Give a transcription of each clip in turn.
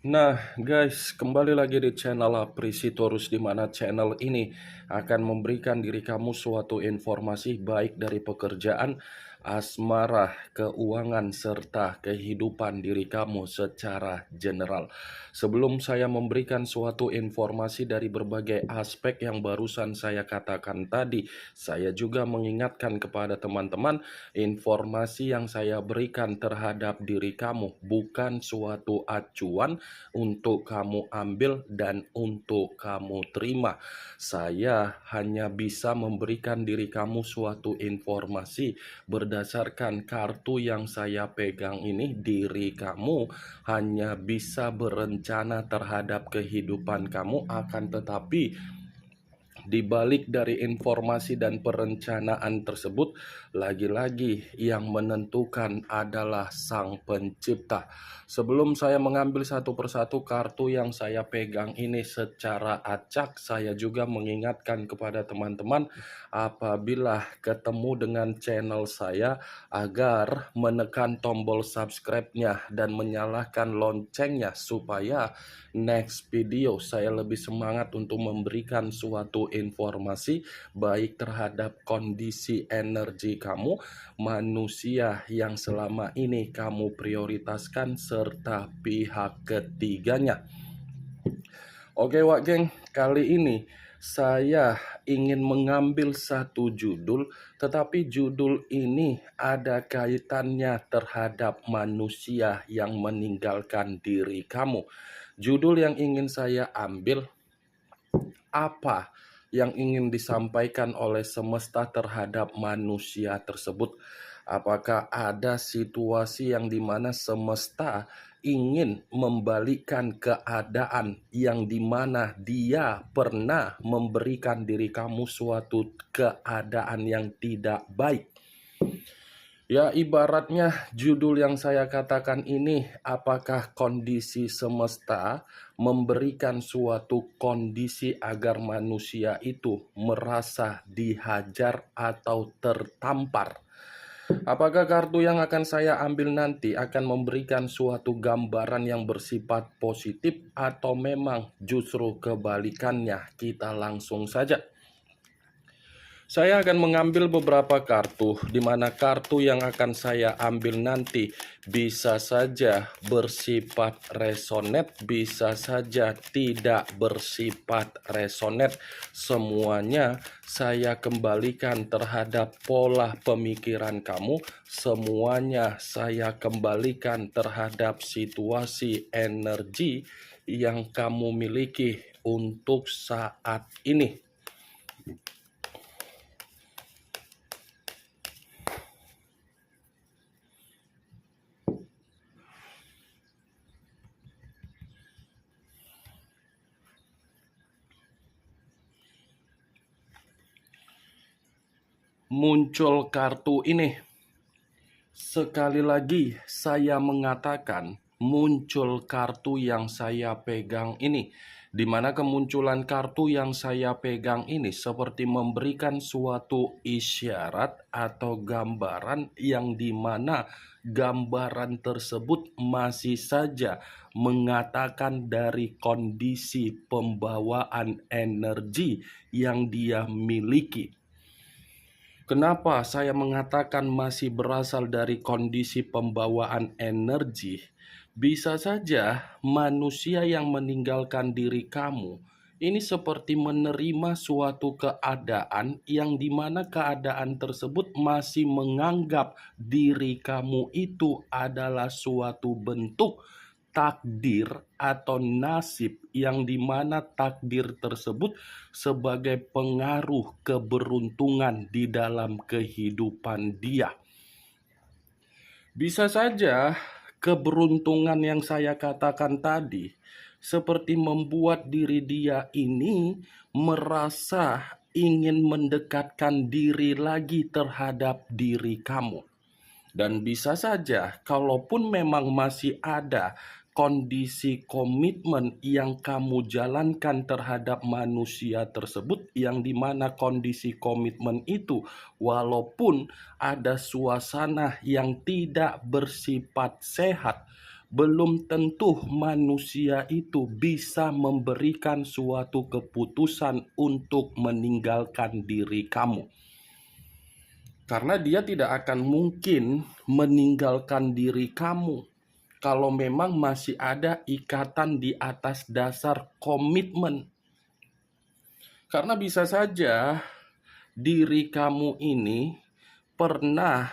Nah, guys, kembali lagi di channel Aprisitorus, di mana channel ini akan memberikan diri kamu suatu informasi baik dari pekerjaan, asmara, keuangan, serta kehidupan diri kamu secara general. Sebelum saya memberikan suatu informasi dari berbagai aspek yang barusan saya katakan tadi, saya juga mengingatkan kepada teman-teman, informasi yang saya berikan terhadap diri kamu bukan suatu acuan untuk kamu ambil dan untuk kamu terima. Saya hanya bisa memberikan diri kamu suatu informasi berdasarkan kartu yang saya pegang ini. Diri kamu hanya bisa berencana terhadap kehidupan kamu, akan tetapi di balik dari informasi dan perencanaan tersebut, lagi-lagi yang menentukan adalah Sang Pencipta. Sebelum saya mengambil satu persatu kartu yang saya pegang ini secara acak, saya juga mengingatkan kepada teman-teman apabila ketemu dengan channel saya agar menekan tombol subscribe-nya dan menyalakan loncengnya supaya next video saya lebih semangat untuk memberikan suatu informasi baik terhadap kondisi energi kamu, manusia yang selama ini kamu prioritaskan, serta pihak ketiganya. Oke Wak Geng, kali ini saya ingin mengambil satu judul, tetapi judul ini ada kaitannya terhadap manusia yang meninggalkan diri kamu. Judul yang ingin saya ambil, apa yang ingin disampaikan oleh semesta terhadap manusia tersebut? Apakah ada situasi yang dimana semesta ingin membalikkan keadaan yang dimana dia pernah memberikan diri kamu suatu keadaan yang tidak baik? Ya, ibaratnya judul yang saya katakan ini, apakah kondisi semesta memberikan suatu kondisi agar manusia itu merasa dihajar atau tertampar? Apakah kartu yang akan saya ambil nanti akan memberikan suatu gambaran yang bersifat positif atau memang justru kebalikannya? Kita langsung saja. Saya akan mengambil beberapa kartu, di mana kartu yang akan saya ambil nanti bisa saja bersifat resonate, bisa saja tidak bersifat resonate. Semuanya saya kembalikan terhadap pola pemikiran kamu, semuanya saya kembalikan terhadap situasi energi yang kamu miliki untuk saat ini. Muncul kartu ini. Sekali lagi saya mengatakan muncul kartu yang saya pegang ini, di mana kemunculan kartu yang saya pegang ini seperti memberikan suatu isyarat atau gambaran yang dimana gambaran tersebut masih saja mengatakan dari kondisi pembawaan energi yang dia miliki. Kenapa saya mengatakan masih berasal dari kondisi pembawaan energi? Bisa saja manusia yang meninggalkan diri kamu ini seperti menerima suatu keadaan yang dimana keadaan tersebut masih menganggap diri kamu itu adalah suatu bentuk takdir atau nasib, yang dimana takdir tersebut sebagai pengaruh keberuntungan di dalam kehidupan dia. Bisa saja keberuntungan yang saya katakan tadi seperti membuat diri dia ini merasa ingin mendekatkan diri lagi terhadap diri kamu. Dan bisa saja, kalaupun memang masih ada kondisi komitmen yang kamu jalankan terhadap manusia tersebut, yang dimana kondisi komitmen itu, walaupun ada suasana yang tidak bersifat sehat, belum tentu manusia itu bisa memberikan suatu keputusan untuk meninggalkan diri kamu. Karena dia tidak akan mungkin meninggalkan diri kamu kalau memang masih ada ikatan di atas dasar komitmen. Karena bisa saja diri kamu ini pernah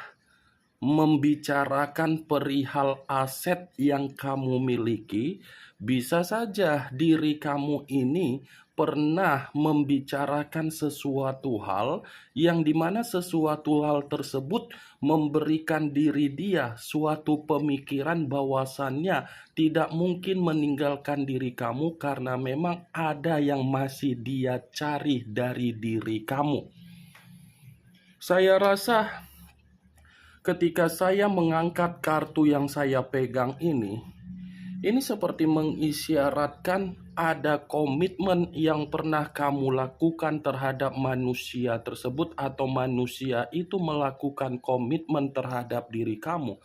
membicarakan perihal aset yang kamu miliki, bisa saja diri kamu ini pernah membicarakan sesuatu hal yang dimana sesuatu hal tersebut memberikan diri dia suatu pemikiran bahwasannya tidak mungkin meninggalkan diri kamu karena memang ada yang masih dia cari dari diri kamu. Saya rasa ketika saya mengangkat kartu yang saya pegang ini seperti mengisyaratkan ada komitmen yang pernah kamu lakukan terhadap manusia tersebut atau manusia itu melakukan komitmen terhadap diri kamu.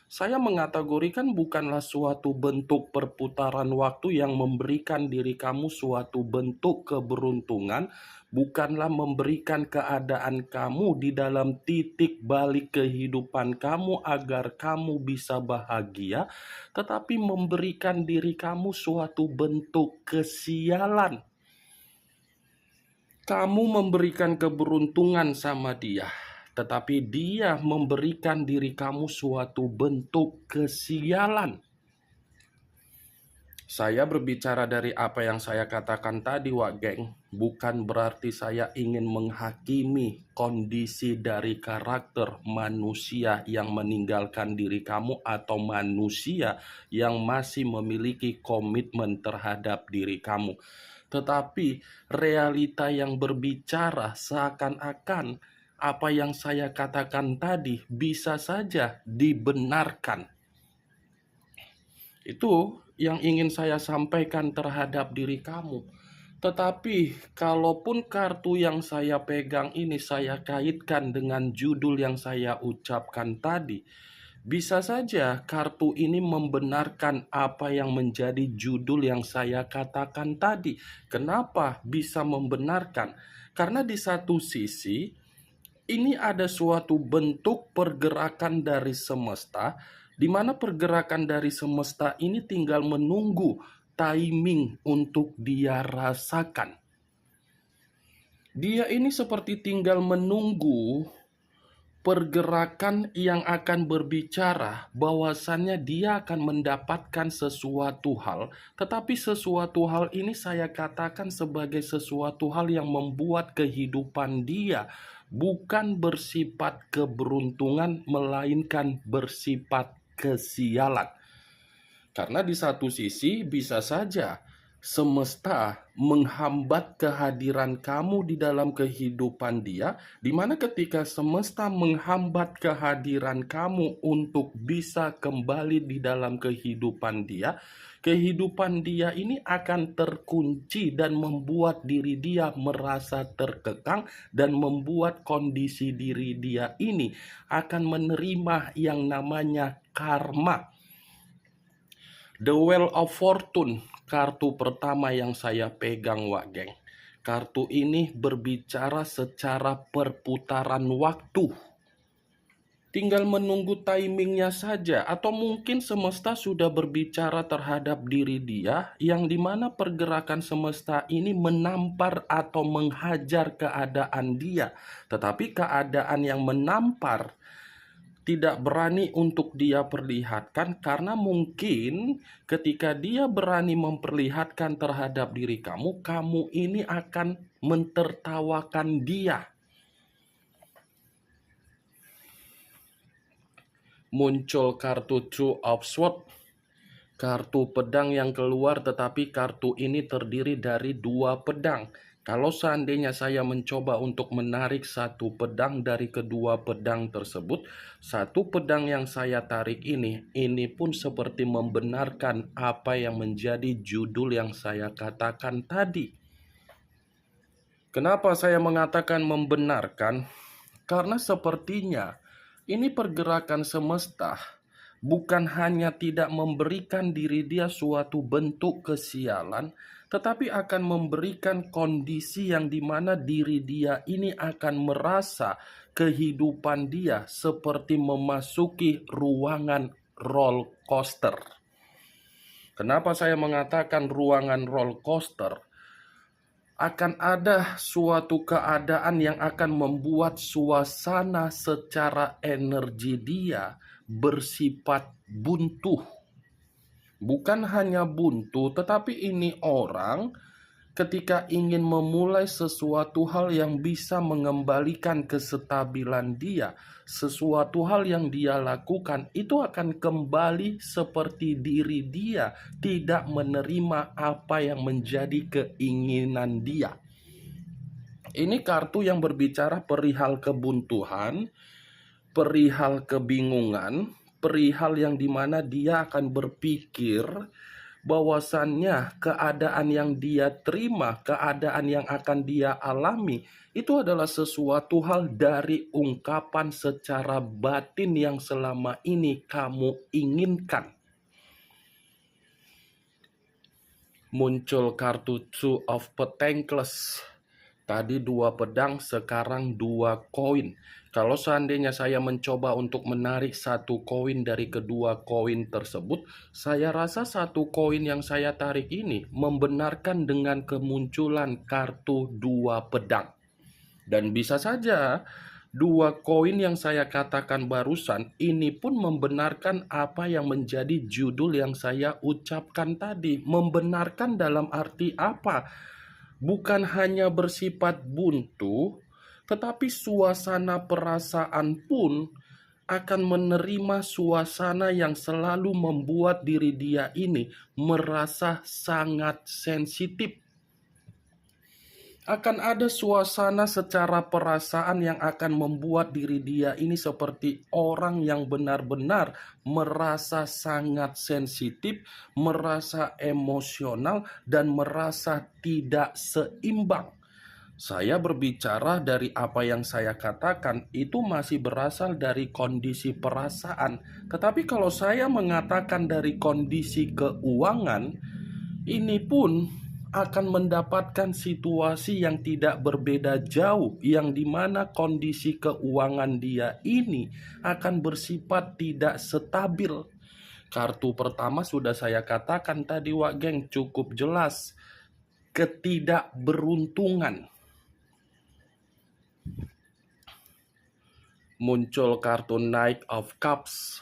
Saya mengategorikan bukanlah suatu bentuk perputaran waktu yang memberikan diri kamu suatu bentuk keberuntungan, bukanlah memberikan keadaan kamu di dalam titik balik kehidupan kamu agar kamu bisa bahagia, tetapi memberikan diri kamu suatu bentuk kesialan. Kamu memberikan keberuntungan sama dia, tetapi dia memberikan diri kamu suatu bentuk kesialan. Saya berbicara dari apa yang saya katakan tadi, Wak Geng. Bukan berarti saya ingin menghakimi kondisi dari karakter manusia yang meninggalkan diri kamu atau manusia yang masih memiliki komitmen terhadap diri kamu. Tetapi realita yang berbicara seakan-akan apa yang saya katakan tadi bisa saja dibenarkan. Itu yang ingin saya sampaikan terhadap diri kamu. Tetapi kalaupun kartu yang saya pegang ini saya kaitkan dengan judul yang saya ucapkan tadi, bisa saja kartu ini membenarkan apa yang menjadi judul yang saya katakan tadi. Kenapa bisa membenarkan? Karena di satu sisi ini ada suatu bentuk pergerakan dari semesta, di mana pergerakan dari semesta ini tinggal menunggu timing untuk dia rasakan. Dia ini seperti tinggal menunggu pergerakan yang akan berbicara bahwasannya dia akan mendapatkan sesuatu hal, tetapi sesuatu hal ini saya katakan sebagai sesuatu hal yang membuat kehidupan dia bukan bersifat keberuntungan melainkan bersifat kesialan. Karena di satu sisi bisa saja semesta menghambat kehadiran kamu di dalam kehidupan dia, di mana ketika semesta menghambat kehadiran kamu untuk bisa kembali di dalam kehidupan dia ini akan terkunci dan membuat diri dia merasa terkekang dan membuat kondisi diri dia ini akan menerima yang namanya karma. The Wheel of Fortune, kartu pertama yang saya pegang, Wak Geng. Kartu ini berbicara secara perputaran waktu. Tinggal menunggu timingnya saja, atau mungkin semesta sudah berbicara terhadap diri dia, yang dimana pergerakan semesta ini menampar atau menghajar keadaan dia. Tetapi keadaan yang menampar tidak berani untuk dia perlihatkan karena mungkin ketika dia berani memperlihatkan terhadap diri kamu, kamu ini akan mentertawakan dia. Muncul kartu Two of Swords, kartu pedang yang keluar, tetapi kartu ini terdiri dari dua pedang. Kalau seandainya saya mencoba untuk menarik satu pedang dari kedua pedang tersebut, satu pedang yang saya tarik ini pun seperti membenarkan apa yang menjadi judul yang saya katakan tadi. Kenapa saya mengatakan membenarkan? Karena sepertinya ini pergerakan semesta bukan hanya tidak memberikan diri dia suatu bentuk kesialan, tetapi akan memberikan kondisi yang dimana diri dia ini akan merasa kehidupan dia seperti memasuki ruangan roller coaster. Kenapa saya mengatakan ruangan roller coaster? Akan ada suatu keadaan yang akan membuat suasana secara energi dia bersifat buntu. Bukan hanya buntu, tetapi ini orang ketika ingin memulai sesuatu hal yang bisa mengembalikan kestabilan dia, sesuatu hal yang dia lakukan itu akan kembali seperti diri dia, tidak menerima apa yang menjadi keinginan dia. Ini kartu yang berbicara perihal kebuntuan, perihal kebingungan, perihal yang dimana dia akan berpikir bahwasannya keadaan yang dia terima, keadaan yang akan dia alami, itu adalah sesuatu hal dari ungkapan secara batin yang selama ini kamu inginkan. Muncul kartu Two of Pentacles. Tadi 2 pedang, sekarang 2 koin. Kalau seandainya saya mencoba untuk menarik 1 koin dari kedua koin tersebut, saya rasa 1 koin yang saya tarik ini membenarkan dengan kemunculan kartu 2 pedang. Dan bisa saja 2 koin yang saya katakan barusan ini pun membenarkan apa yang menjadi judul yang saya ucapkan tadi. Membenarkan dalam arti apa? Bukan hanya bersifat buntu, tetapi suasana perasaan pun akan menerima suasana yang selalu membuat diri dia ini merasa sangat sensitif. Akan ada suasana secara perasaan yang akan membuat diri dia ini seperti orang yang benar-benar merasa sangat sensitif, merasa emosional, dan merasa tidak seimbang. Saya berbicara dari apa yang saya katakan itu masih berasal dari kondisi perasaan. Tetapi kalau saya mengatakan dari kondisi keuangan, ini pun akan mendapatkan situasi yang tidak berbeda jauh, yang dimana kondisi keuangan dia ini akan bersifat tidak stabil. Kartu pertama sudah saya katakan tadi, Wak Geng, cukup jelas. Ketidakberuntungan. Muncul kartu Knight of Cups.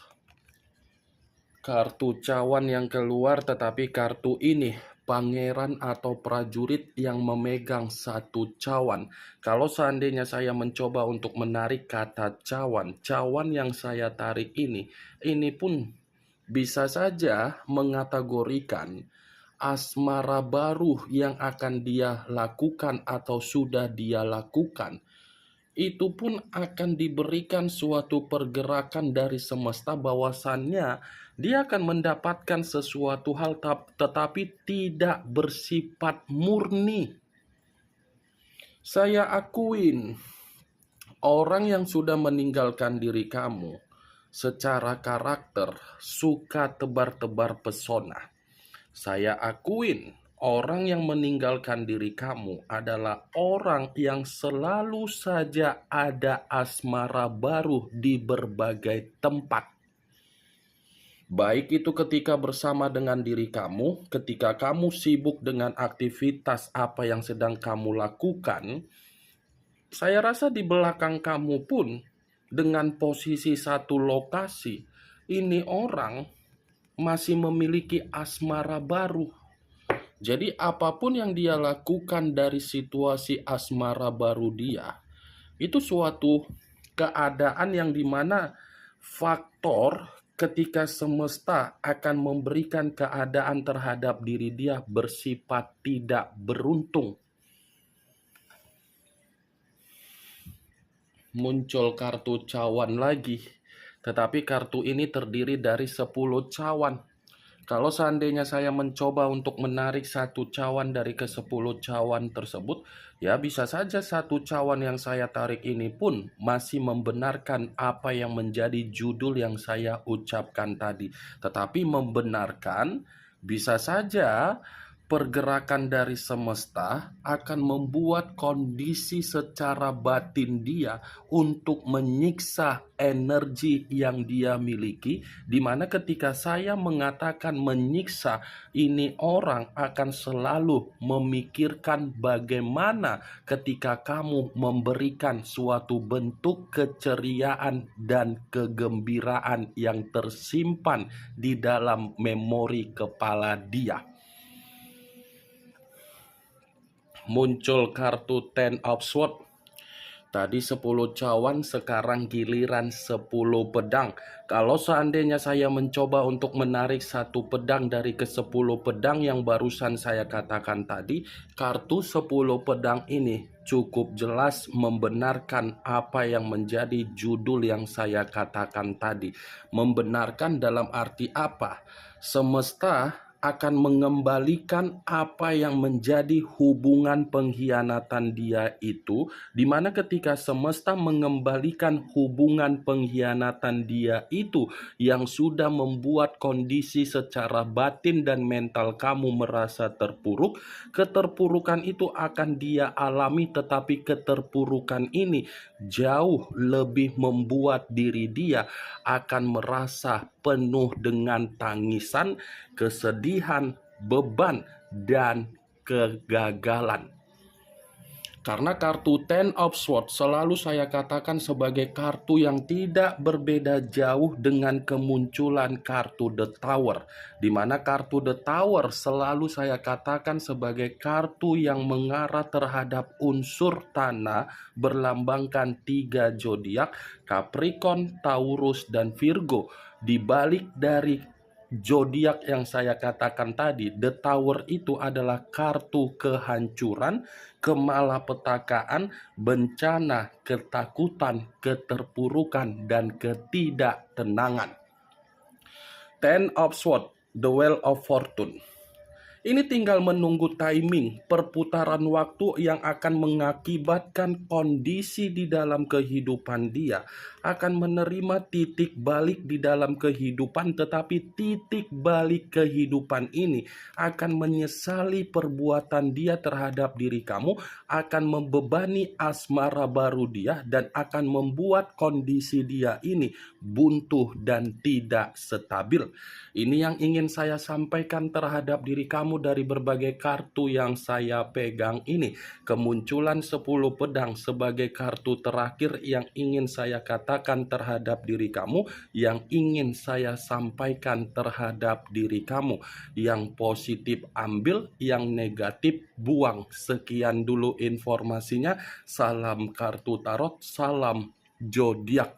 Kartu cawan yang keluar, tetapi kartu ini pangeran atau prajurit yang memegang 1 cawan. Kalau seandainya saya mencoba untuk menarik kata cawan, cawan yang saya tarik ini pun bisa saja mengategorikan asmara baru yang akan dia lakukan atau sudah dia lakukan. Itu pun akan diberikan suatu pergerakan dari semesta bahwasannya dia akan mendapatkan sesuatu hal tetapi tidak bersifat murni. Saya akuin orang yang sudah meninggalkan diri kamu secara karakter suka tebar-tebar pesona. Saya akuin orang yang meninggalkan diri kamu adalah orang yang selalu saja ada asmara baru di berbagai tempat. Baik itu ketika bersama dengan diri kamu, ketika kamu sibuk dengan aktivitas apa yang sedang kamu lakukan, saya rasa di belakang kamu pun dengan posisi satu lokasi, ini orang masih memiliki asmara baru. Jadi apapun yang dia lakukan dari situasi asmara baru dia, itu suatu keadaan yang dimana faktor ketika semesta akan memberikan keadaan terhadap diri dia bersifat tidak beruntung. Muncul kartu cawan lagi, tetapi kartu ini terdiri dari 10 cawan. Kalau seandainya saya mencoba untuk menarik satu cawan dari ke-10 cawan tersebut, ya bisa saja satu cawan yang saya tarik ini pun masih membenarkan apa yang menjadi judul yang saya ucapkan tadi. Tetapi membenarkan bisa saja pergerakan dari semesta akan membuat kondisi secara batin dia untuk menyiksa energi yang dia miliki, di mana ketika saya mengatakan menyiksa, ini orang akan selalu memikirkan bagaimana ketika kamu memberikan suatu bentuk keceriaan dan kegembiraan yang tersimpan di dalam memori kepala dia. Muncul kartu Ten of Swords. Tadi 10 cawan, sekarang giliran 10 pedang. Kalau seandainya saya mencoba untuk menarik satu pedang dari ke-10 pedang yang barusan saya katakan tadi, kartu 10 pedang ini cukup jelas membenarkan apa yang menjadi judul yang saya katakan tadi. Membenarkan dalam arti apa? Semesta akan mengembalikan apa yang menjadi hubungan pengkhianatan dia itu, di mana ketika semesta mengembalikan hubungan pengkhianatan dia itu yang sudah membuat kondisi secara batin dan mental kamu merasa terpuruk, keterpurukan itu akan dia alami, tetapi keterpurukan ini jauh lebih membuat diri dia akan merasa penuh dengan tangisan, kesedihan, beban, dan kegagalan. Karena kartu Ten of Swords selalu saya katakan sebagai kartu yang tidak berbeda jauh dengan kemunculan kartu The Tower. Di mana kartu The Tower selalu saya katakan sebagai kartu yang mengarah terhadap unsur tanah, berlambangkan 3 zodiak, Capricorn, Taurus, dan Virgo. Di balik dari zodiak yang saya katakan tadi, The Tower itu adalah kartu kehancuran, kemalapetakaan, bencana, ketakutan, keterpurukan, dan ketidaktenangan. Ten of Swords, The Wheel of Fortune. Ini tinggal menunggu timing perputaran waktu yang akan mengakibatkan kondisi di dalam kehidupan dia akan menerima titik balik di dalam kehidupan, tetapi titik balik kehidupan ini akan menyesali perbuatan dia terhadap diri kamu, akan membebani asmara baru dia, dan akan membuat kondisi dia ini buntu dan tidak stabil. Ini yang ingin saya sampaikan terhadap diri kamu dari berbagai kartu yang saya pegang ini. Kemunculan 10 pedang sebagai kartu terakhir yang ingin saya katakan terhadap diri kamu, yang ingin saya sampaikan terhadap diri kamu. Yang positif ambil, yang negatif buang. Sekian dulu informasinya. Salam kartu tarot, salam zodiak.